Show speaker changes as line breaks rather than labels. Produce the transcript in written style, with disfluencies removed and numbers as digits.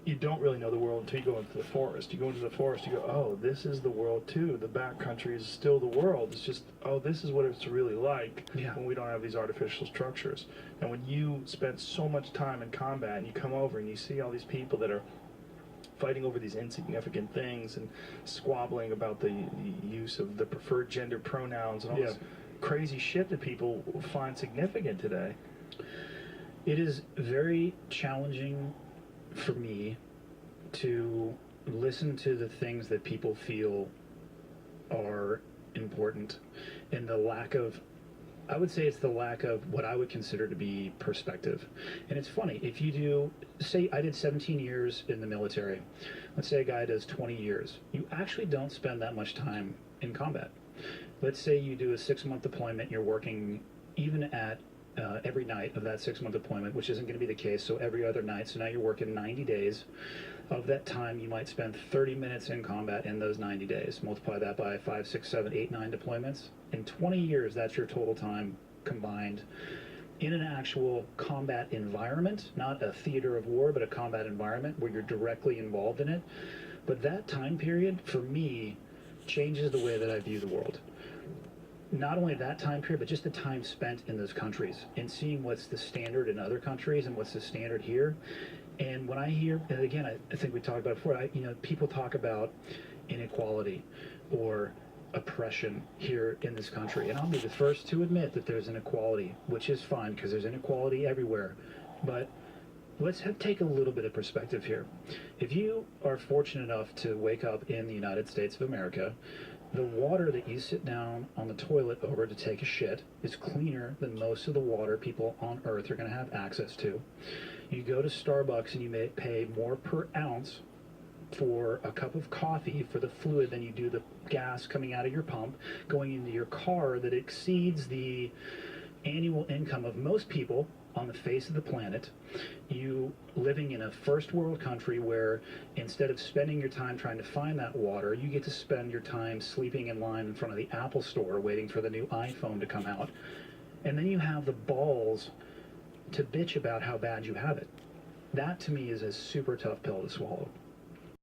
you don't really know the world until you go into the forest. You go into the forest, you go, oh, this is the world too. The backcountry is still the world. It's just, oh, this is what it's really like when we don't have these artificial structures. And when you spend so much time in combat and you come over and you see all these people that are fighting over these insignificant things and squabbling about the use of the preferred gender pronouns and all this crazy shit that people find significant today.
It is very challenging for me to listen to the things that people feel are important, and the lack of, I would say it's the lack of what I would consider to be perspective. And it's funny, if you do, say I did 17 years in the military, let's say a guy does 20 years, you actually don't spend that much time in combat. Let's say you do a 6-month deployment, you're working even at every night of that 6-month deployment, which isn't going to be the case, so every other night. So now you're working 90 days. Of that time, you might spend 30 minutes in combat in those 90 days. Multiply that by 5, 6, 7, 8, 9 deployments. In 20 years, that's your total time combined in an actual combat environment, not a theater of war, but a combat environment where you're directly involved in it. But that time period, for me, changes the way that I view the world. Not only that time period, but just the time spent in those countries and seeing what's the standard in other countries and what's the standard here. And when I hear, and again, I think we talked about it before, people talk about inequality or oppression here in this country. And I'll be the first to admit that there's inequality, which is fine because there's inequality everywhere. But let's take a little bit of perspective here. If you are fortunate enough to wake up in the United States of America, the water that you sit down on the toilet over to take a shit is cleaner than most of the water people on Earth are going to have access to. You go to Starbucks and you may pay more per ounce for a cup of coffee for the fluid than you do the gas coming out of your pump going into your car that exceeds the annual income of most people on the face of the planet. You living in a first world country where instead of spending your time trying to find that water, you get to spend your time sleeping in line in front of the Apple store waiting for the new iPhone to come out. And then you have the balls to bitch about how bad you have it. That to me is a super tough pill to swallow.